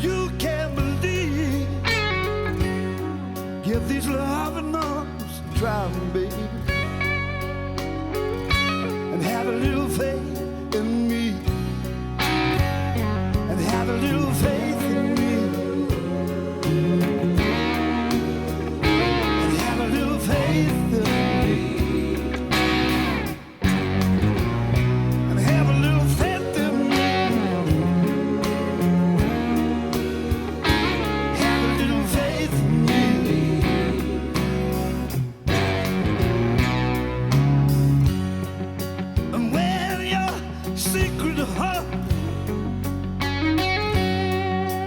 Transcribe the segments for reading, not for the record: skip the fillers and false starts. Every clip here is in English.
you can believe. Give these loving arms a try, baby, and have a little faith in me, and have a little faith in me, and have a little faith in me.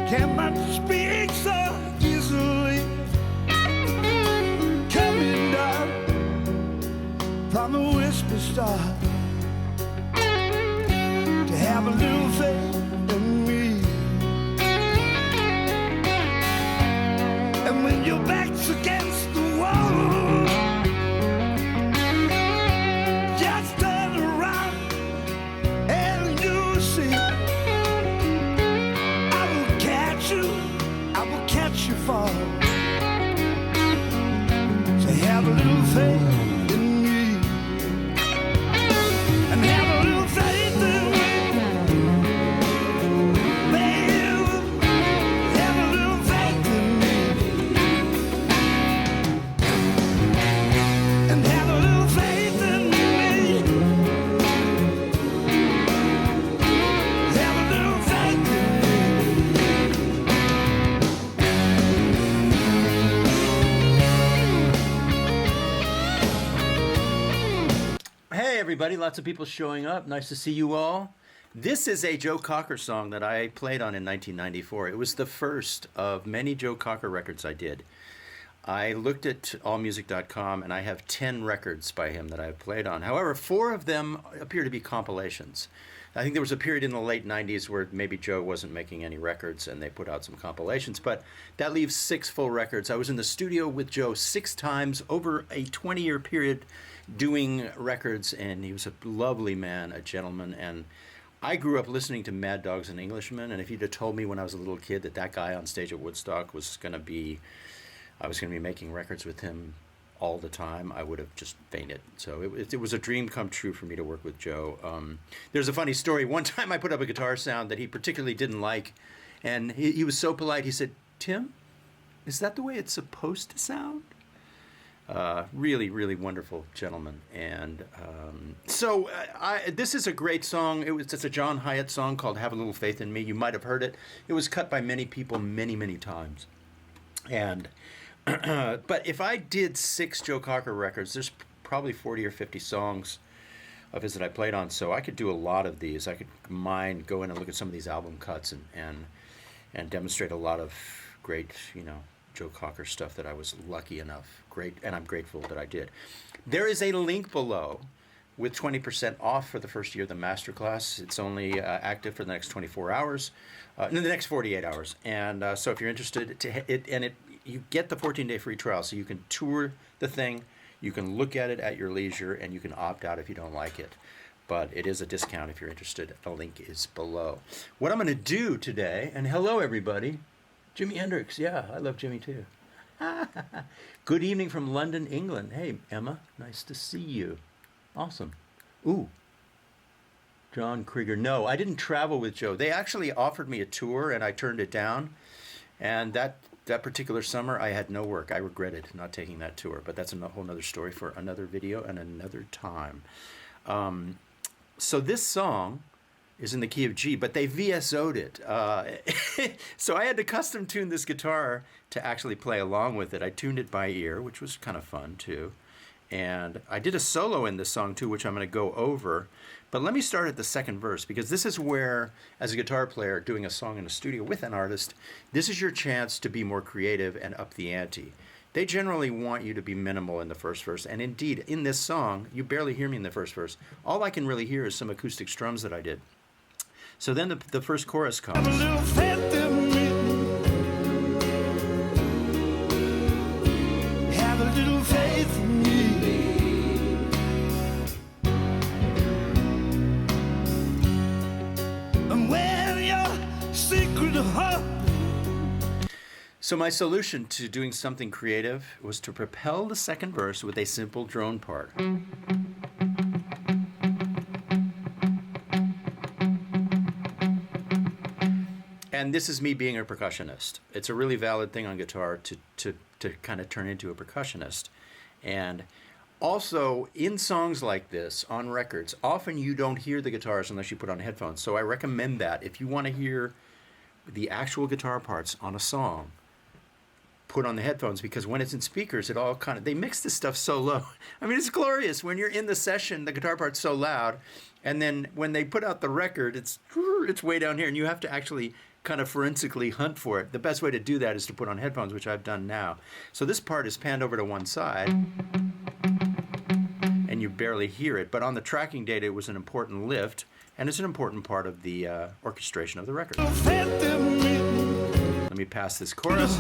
Cannot speak so easily, coming down from a whisper star, to have a little faith in me. And when your back's against the wall, just turn around and you'll see. I will catch you fall. So have a little faith in me, and have a little faith in me, babe. Have a little faith in me, and have a little faith in me. Have a little faith in me. Hey everybody, lots of people showing up. Nice to see you all. This is a Joe Cocker song that I played on in 1994. It was the first of many Joe Cocker records I did. I looked at allmusic.com and I have 10 records by him that I've played on. However, 4 of them appear to be compilations. I think there was a period in the late 90s where maybe Joe wasn't making any records and they put out some compilations, but that leaves 6 full records. I was in the studio with Joe 6 times over a 20-year period doing records, and he was a lovely man, a gentleman, and I grew up listening to Mad Dogs and Englishmen, and if you'd have told me when I was a little kid that that guy on stage at Woodstock was going to be, I was going to be making records with him all the time, I would have just fainted. So it was a dream come true for me to work with Joe. There's a funny story. One time I put up a guitar sound that he particularly didn't like, and he was so polite, he said, "Tim, is that the way it's supposed to sound?" Really, really wonderful gentleman. And this is a great song. It's a John Hyatt song called Have a Little Faith in Me. You might have heard it. It was cut by many people many, many times. And but if I did 6 Joe Cocker records, there's probably 40 or 50 songs of his that I played on, so I could do a lot of these. I could go in and look at some of these album cuts and demonstrate a lot of great, Joe Cocker stuff that I was lucky enough, and I'm grateful that I did. There is a link below with 20% off for the first year of the Masterclass. It's only active for the next 24 hours, the next 48 hours. And so if you're interested, you get the 14-day free trial, so you can tour the thing, you can look at it at your leisure, and you can opt out if you don't like it. But it is a discount if you're interested. The link is below. What I'm going to do today, and hello everybody, Jimi Hendrix, yeah, I love Jimmy too. Good evening from London, England. Hey, Emma, nice to see you. Awesome. Ooh, John Krieger. No, I didn't travel with Joe. They actually offered me a tour, and I turned it down. And that particular summer, I had no work. I regretted not taking that tour, but that's a whole other story for another video and another time. So this song is in the key of G, but they VSO'd it. So I had to custom tune this guitar to actually play along with it. I tuned it by ear, which was kind of fun too. And I did a solo in this song too, which I'm going to go over. But let me start at the second verse, because this is where, as a guitar player doing a song in a studio with an artist, this is your chance to be more creative and up the ante. They generally want you to be minimal in the first verse, and indeed, in this song, you barely hear me in the first verse. All I can really hear is some acoustic strums that I did. So then the first chorus comes. Have a little faith in me. Have a little faith in me. And when your secret heart So my solution to doing something creative was to propel the second verse with a simple drone part. And this is me being a percussionist. It's a really valid thing on guitar to kind of turn into a percussionist. And also, in songs like this, on records, often you don't hear the guitars unless you put on headphones. So I recommend that. If you want to hear the actual guitar parts on a song, put on the headphones, because when it's in speakers, it all kind of, they mix this stuff so low. I mean, it's glorious. When you're in the session, the guitar part's so loud, and then when they put out the record, it's way down here, and you have to actually kind of forensically hunt for it. The best way to do that is to put on headphones, which I've done now. So this part is panned over to one side, and you barely hear it. But on the tracking data, it was an important lift, and it's an important part of the orchestration of the record. Let me pass this chorus.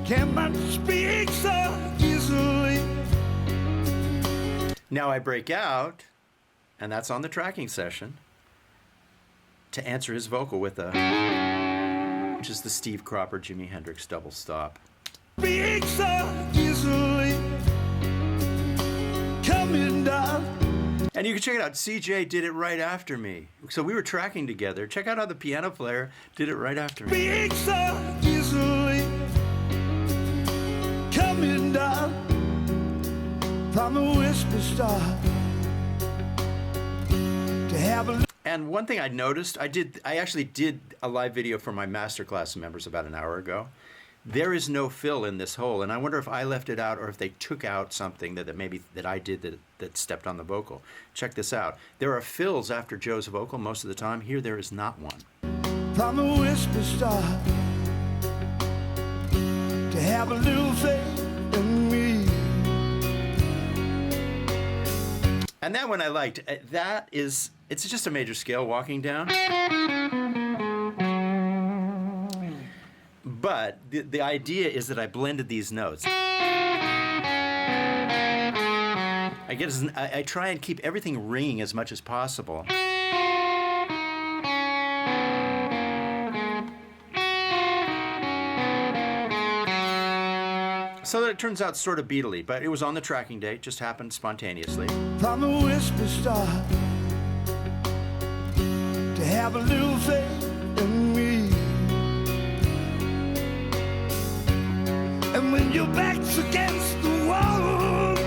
Cannot speak so easily. Now I break out, and that's on the tracking session, to answer his vocal with which is the Steve Cropper, Jimi Hendrix double stop. Speak so easily. Coming down. And you can check it out. CJ did it right after me. So we were tracking together. Check out how the piano player did it right after me. Speak so easily. Coming down from a whisper star to have a. And one thing I noticed, I actually did a live video for my Masterclass members about an hour ago. There is no fill in this hole, and I wonder if I left it out or if they took out something that maybe that I did that stepped on the vocal. Check this out. There are fills after Joe's vocal most of the time. Here there is not one. From a whisper star to have a little faith in me. And that one I liked. It's just a major scale walking down. But the idea is that I blended these notes. I try and keep everything ringing as much as possible. So that it turns out sort of beatly, but it was on the tracking date, just happened spontaneously. From a whisper star to have a little faith in me. And when your back's against the wall.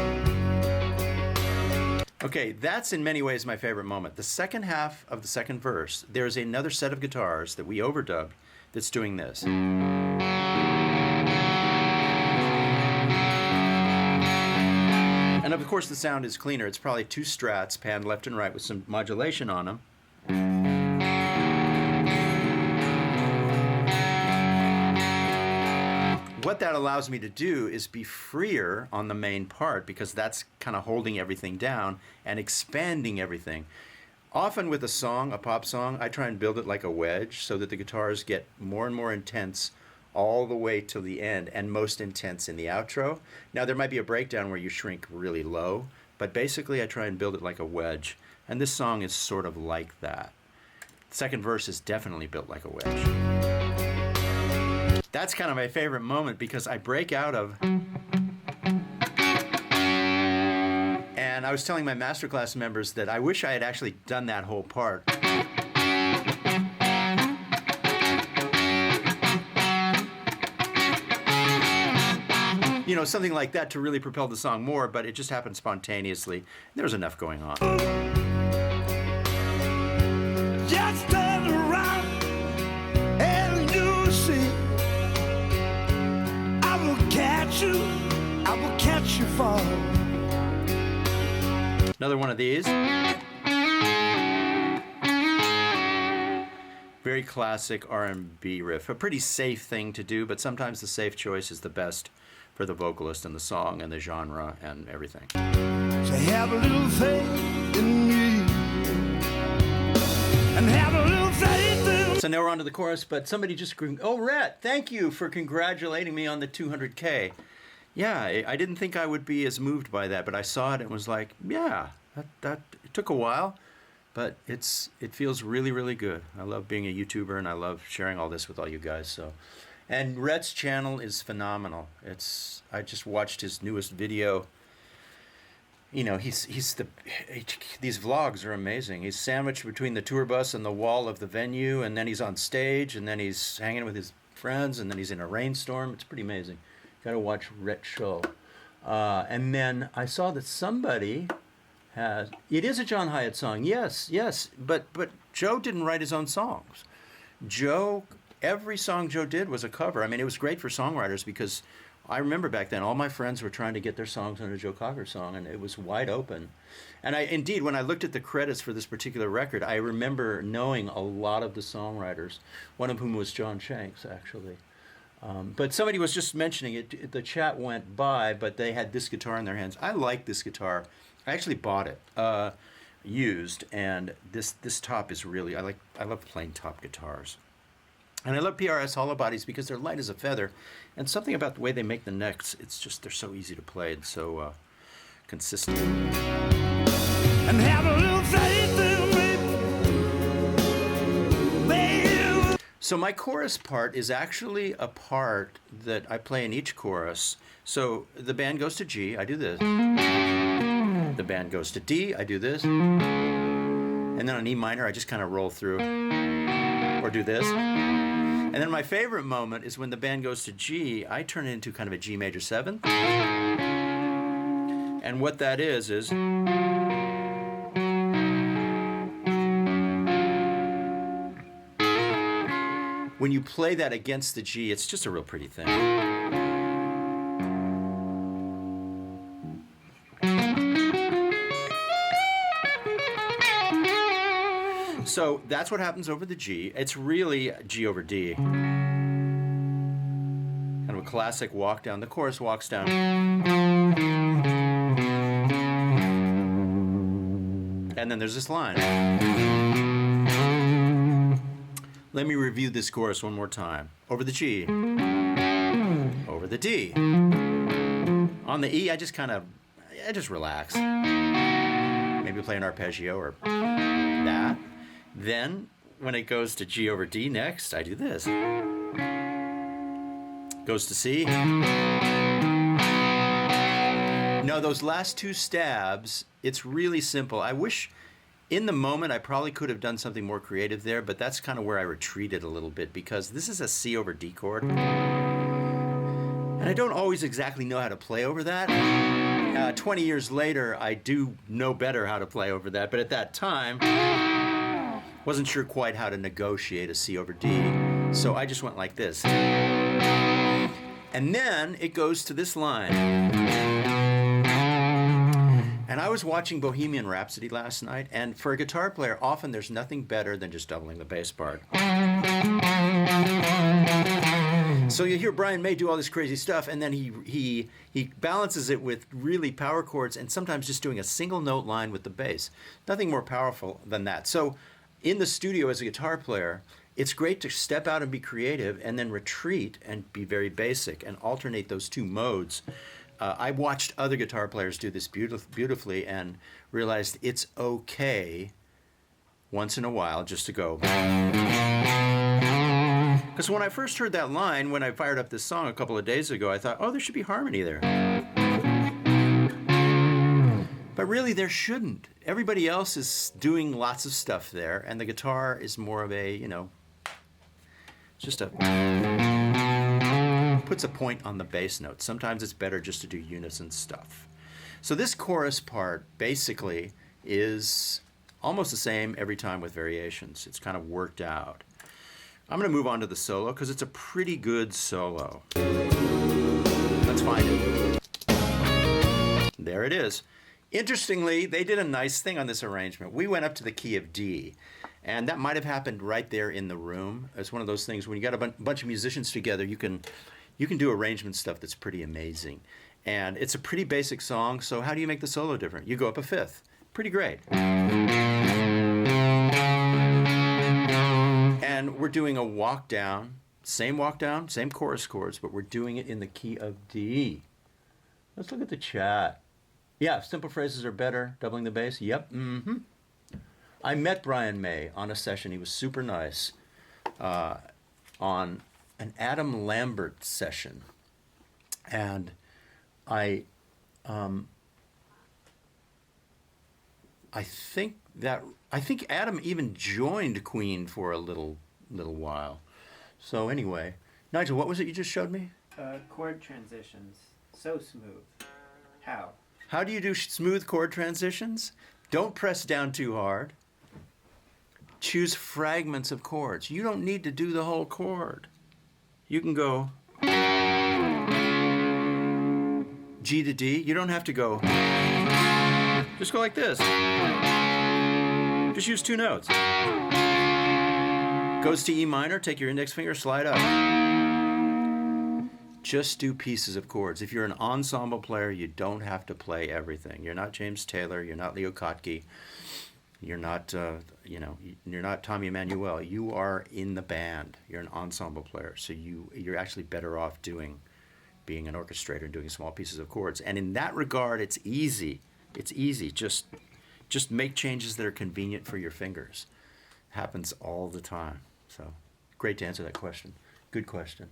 Okay, that's in many ways my favorite moment. The second half of the second verse, there's another set of guitars that we overdubbed that's doing this. And of course the sound is cleaner. It's probably two strats panned left and right with some modulation on them. What that allows me to do is be freer on the main part, because that's kind of holding everything down and expanding everything. Often with a song, a pop song, I try and build it like a wedge so that the guitars get more and more intense all the way to the end, and most intense in the outro. Now there might be a breakdown where you shrink really low, but basically I try and build it like a wedge, and this song is sort of like that. The second verse is definitely built like a wedge. That's kind of my favorite moment, because I break out of, and I was telling my Masterclass members that I wish I had actually done that whole part. You know, something like that to really propel the song more, but it just happened spontaneously. There was enough going on. Just turn around and you see. I will catch you falling. Another one of these. Very classic R&B riff. A pretty safe thing to do, but sometimes the safe choice is the best for the vocalist and the song and the genre and everything. So have a little faith in me. And have a little faith in. So now we're on to the chorus, but somebody just screamed, "Oh, Rhett, thank you for congratulating me on the 200K. Yeah, I didn't think I would be as moved by that, but I saw it and was like, yeah, that it took a while, but it feels really, really good. I love being a YouTuber, and I love sharing all this with all you guys. So, and Rhett's channel is phenomenal. I just watched his newest video. You know, these vlogs are amazing. He's sandwiched between the tour bus and the wall of the venue, and then he's on stage, and then he's hanging with his friends, and then he's in a rainstorm. It's pretty amazing. Got to watch Rhett's show. And then I saw that somebody has. It is a John Hyatt song. Yes, but Joe didn't write his own songs. Every song Joe did was a cover. I mean, it was great for songwriters because I remember back then all my friends were trying to get their songs on a Joe Cocker song, and it was wide open. And indeed, when I looked at the credits for this particular record, I remember knowing a lot of the songwriters, one of whom was John Shanks, actually. But somebody was just mentioning it. The chat went by, but they had this guitar in their hands. I like this guitar. I actually bought it used, and this top is really I love plain top guitars. And I love PRS hollow bodies because they're light as a feather, and something about the way they make the necks, it's just they're so easy to play and so consistent. And have a little faith in me, baby. So my chorus part is actually a part that I play in each chorus. So the band goes to G, I do this. The band goes to D, I do this. And then on E minor, I just kind of roll through or do this. And then my favorite moment is when the band goes to G, I turn it into kind of a G major 7th. And what that is when you play that against the G, it's just a real pretty thing. So that's what happens over the G. It's really G over D. Kind of a classic walk down. The chorus walks down. And then there's this line. Let me review this chorus one more time. Over the G. Over the D. On the E, I just relax. Maybe play an arpeggio or that. Then, when it goes to G over D next, I do this. Goes to C. No, those last two stabs, it's really simple. I wish, in the moment, I probably could have done something more creative there, but that's kind of where I retreated a little bit, because this is a C over D chord. And I don't always exactly know how to play over that. 20 years later, I do know better how to play over that, but at that time, wasn't sure quite how to negotiate a C over D, so I just went like this. And then it goes to this line. And I was watching Bohemian Rhapsody last night, and for a guitar player, often there's nothing better than just doubling the bass part. So you hear Brian May do all this crazy stuff, and then he balances it with really power chords, and sometimes just doing a single note line with the bass. Nothing more powerful than that. So in the studio as a guitar player, it's great to step out and be creative and then retreat and be very basic and alternate those two modes. I watched other guitar players do this beautifully and realized it's okay once in a while just to go. Because when I first heard that line, when I fired up this song a couple of days ago, I thought, oh, there should be harmony there. But really, there shouldn't. Everybody else is doing lots of stuff there, and the guitar is more of a, puts a point on the bass note. Sometimes it's better just to do unison stuff. So this chorus part basically is almost the same every time with variations. It's kind of worked out. I'm going to move on to the solo because it's a pretty good solo. Let's find it. There it is. Interestingly, they did a nice thing on this arrangement. We went up to the key of D, and that might have happened right there in the room. It's one of those things when you got a bunch of musicians together, you can do arrangement stuff that's pretty amazing. And it's a pretty basic song, so how do you make the solo different? You go up a fifth. Pretty great. And we're doing a walk down, same chorus chords, but we're doing it in the key of D. Let's look at the chat. Yeah, simple phrases are better. Doubling the bass. Yep. I met Brian May on a session. He was super nice on an Adam Lambert session, and I think Adam even joined Queen for a little while. So anyway, Nigel, what was it you just showed me? Chord transitions, so smooth. How? How do you do smooth chord transitions? Don't press down too hard. Choose fragments of chords. You don't need to do the whole chord. You can go G to D. You don't have to go. Just go like this. Just use 2 notes. Goes to E minor, take your index finger, slide up. Just do pieces of chords. If you're an ensemble player, you don't have to play everything. You're not James Taylor, you're not Leo Kottke, you're not, you're not Tommy Emmanuel. You are in the band. You're an ensemble player, so you're actually better off being an orchestrator and doing small pieces of chords. And in that regard, it's easy. It's easy. Just make changes that are convenient for your fingers. Happens all the time. So great to answer that question. Good question.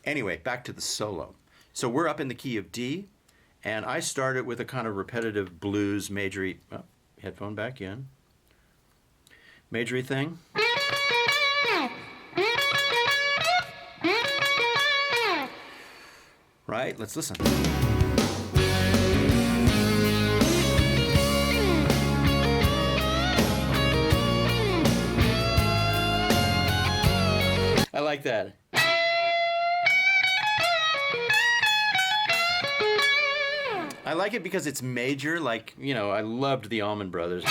Anyway, back to the solo. So we're up in the key of D, and I started with a kind of repetitive blues majory. Oh, headphone back in. Majory thing. Right? Let's listen. I like that. I like it because it's major, like, I loved the Allman Brothers.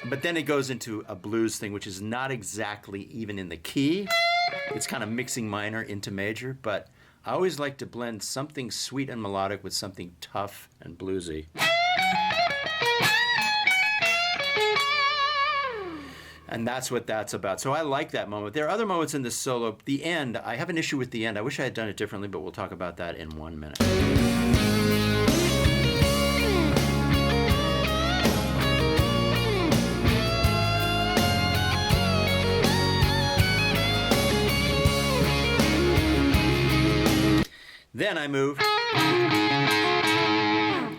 But then it goes into a blues thing, which is not exactly even in the key. It's kind of mixing minor into major, but I always like to blend something sweet and melodic with something tough and bluesy. And that's what that's about. So I like that moment. There are other moments in this solo. The end, I have an issue with the end. I wish I had done it differently, but we'll talk about that in 1 minute. Then I move.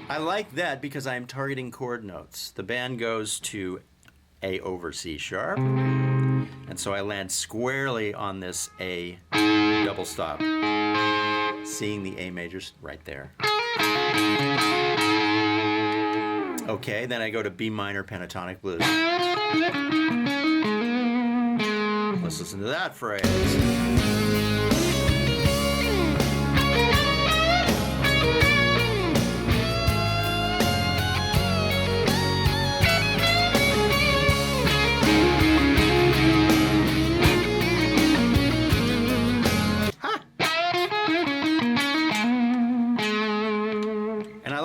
I like that because I'm targeting chord notes. The band goes to A over C sharp, and so I land squarely on this A double stop, seeing the A majors right there. Okay, then I go to B minor pentatonic blues. Let's listen to that phrase.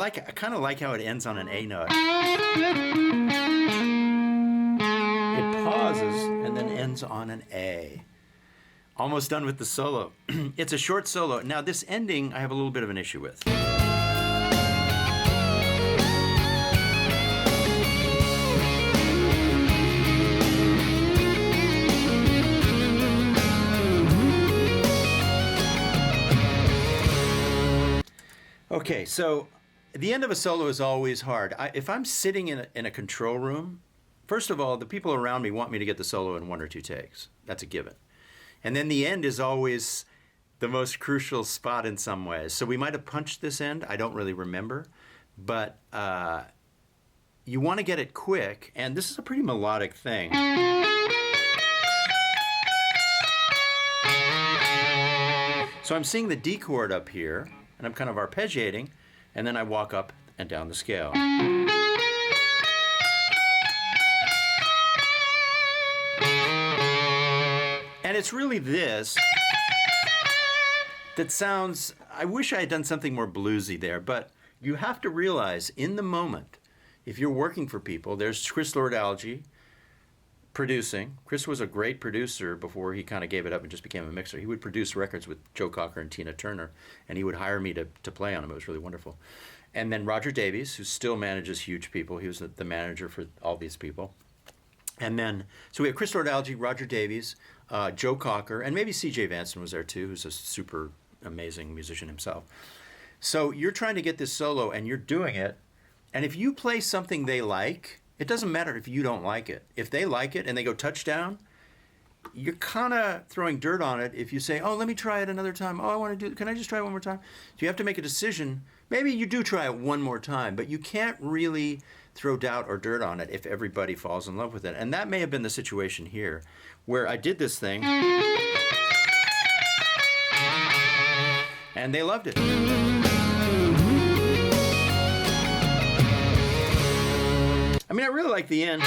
I kind of like how it ends on an A note. It pauses and then ends on an A. Almost done with the solo. It's a short solo. Now this ending I have a little bit of an issue with. Okay, so the end of a solo is always hard. If I'm sitting in a control room, first of all, the people around me want me to get the solo in 1 or 2 takes. That's a given. And then the end is always the most crucial spot in some ways. So we might have punched this end. I don't really remember. But you want to get it quick, and this is a pretty melodic thing. So I'm seeing the D chord up here, and I'm kind of arpeggiating, and then I walk up and down the scale. And it's really this that sounds, I wish I had done something more bluesy there, but you have to realize in the moment, if you're working for people, there's Chris Lord-Alge producing. Chris was a great producer before he kind of gave it up and just became a mixer. He would produce records with Joe Cocker and Tina Turner, and he would hire me to play on them. It was really wonderful. And then Roger Davies, who still manages huge people. He was the manager for all these people. And then, so we have Chris Nordalgi, Roger Davies, Joe Cocker, and maybe C.J. Vanson was there too, who's a super amazing musician himself. So you're trying to get this solo, and you're doing it. And if you play something they like, it doesn't matter if you don't like it. If they like it and they go touchdown, you're kind of throwing dirt on it if you say, oh, let me try it another time. Oh, I want to do it. Can I just try it one more time? So you have to make a decision. Maybe you do try it one more time, but you can't really throw doubt or dirt on it if everybody falls in love with it. And that may have been the situation here, where I did this thing, and they loved it. I mean, I really like the end.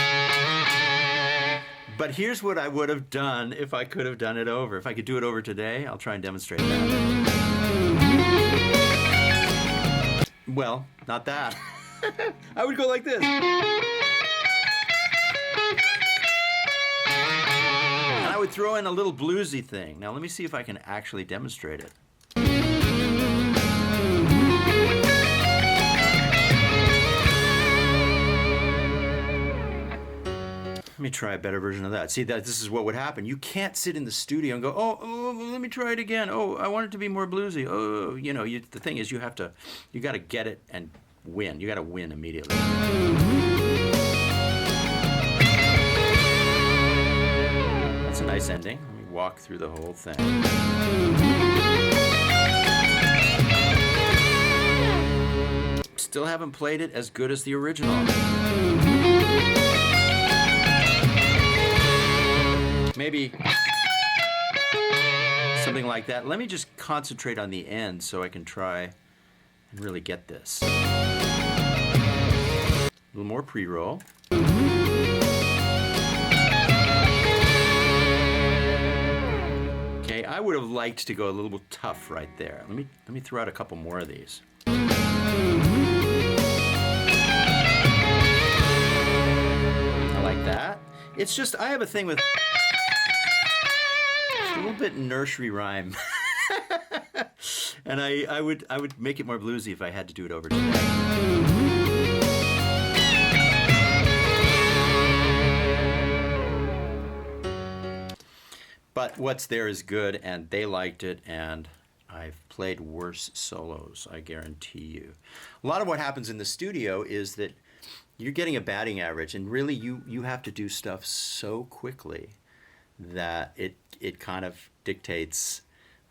But here's what I would have done if I could have done it over. If I could do it over today, I'll try and demonstrate that. Well, not that. I would go like this. And I would throw in a little bluesy thing. Now, let me see if I can actually demonstrate it. Let me try a better version of that. See, that this is what would happen. You can't sit in the studio and go, oh, let me try it again. Oh, I want it to be more bluesy. Oh, you know, the thing is, you got to get it and win. You got to win immediately. That's a nice ending. Let me walk through the whole thing. Still haven't played it as good as the original. Maybe something like that. Let me just concentrate on the end so I can try and really get this. A little more pre-roll. Okay, I would have liked to go a little tough right there. Let me throw out a couple more of these. I like that. It's just, I have a thing with a little bit nursery rhyme. And I would make it more bluesy if I had to do it over today. But what's there is good, and they liked it, and I've played worse solos, I guarantee you. A lot of what happens in the studio is that you're getting a batting average, and really you have to do stuff so quickly that it kind of dictates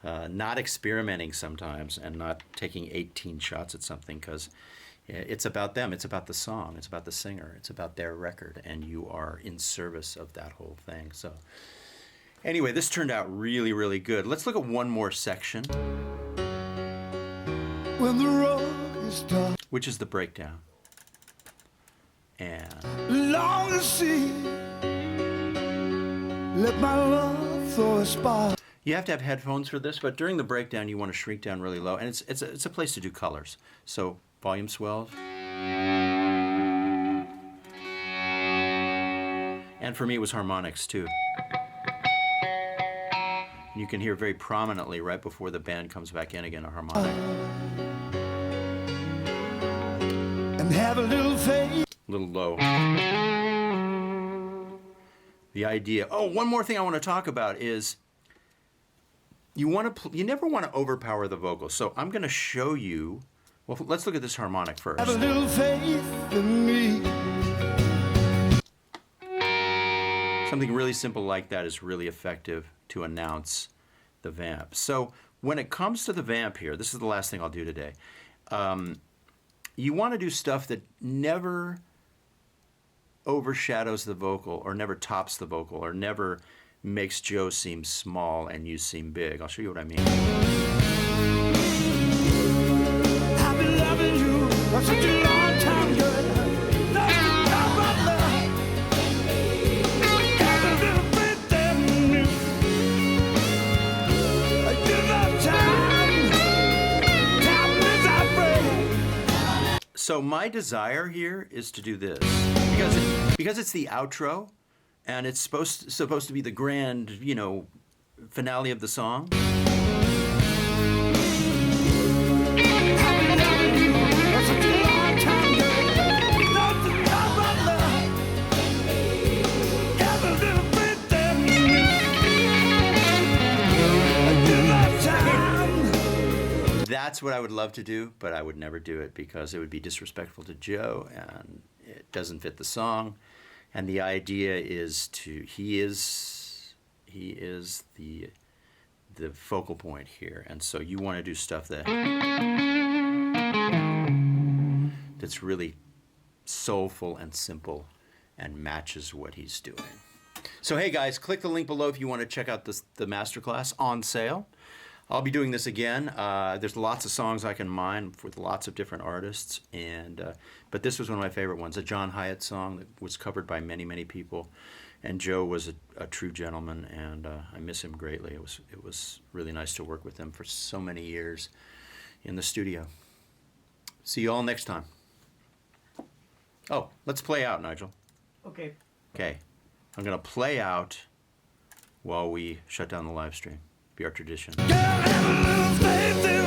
not experimenting sometimes and not taking 18 shots at something, because it's about them, it's about the song, it's about the singer, it's about their record, and you are in service of that whole thing. So anyway, this turned out really, really good. Let's look at one more section, When the road is tough, which is the breakdown. And long to see, let my love throw a spark. you have to have headphones for this, but during the breakdown you want to shrink down really low, and it's a place to do colors. So volume swells. And for me it was harmonics too. You can hear very prominently right before the band comes back in again a harmonic. And have a little faith. A little low. The idea. Oh, one more thing I want to talk about is you never want to overpower the vocals. So I'm going to show you. Well, let's look at this harmonic first. Have a little faith in me. Something really simple like that is really effective to announce the vamp. So when it comes to the vamp here, this is the last thing I'll do today. You want to do stuff that never overshadows the vocal, or never tops the vocal, or never makes Joe seem small and you seem big. I'll show you what I mean. I've been loving you for such a long time, girl. Nothing but love. Have a little faith in me. Give up time. Time is our friend. So my desire here is to do this because it's the outro, and it's supposed to be the grand, finale of the song. I've been loving you for such a That's what I would love to do, but I would never do it because it would be disrespectful to Joe, and it doesn't fit the song. And the idea is he is the focal point here, and so you want to do stuff that's really soulful and simple and matches what he's doing. So hey guys, click the link below if you want to check out the masterclass on sale. I'll be doing this again. There's lots of songs I can mine with lots of different artists, but this was one of my favorite ones, a John Hyatt song that was covered by many, many people. And Joe was a true gentleman, and I miss him greatly. It was really nice to work with him for so many years in the studio. See you all next time. Oh, let's play out, Nigel. Okay. Okay. I'm going to play out while we shut down the live stream. Be our tradition. Girl, have a little faith in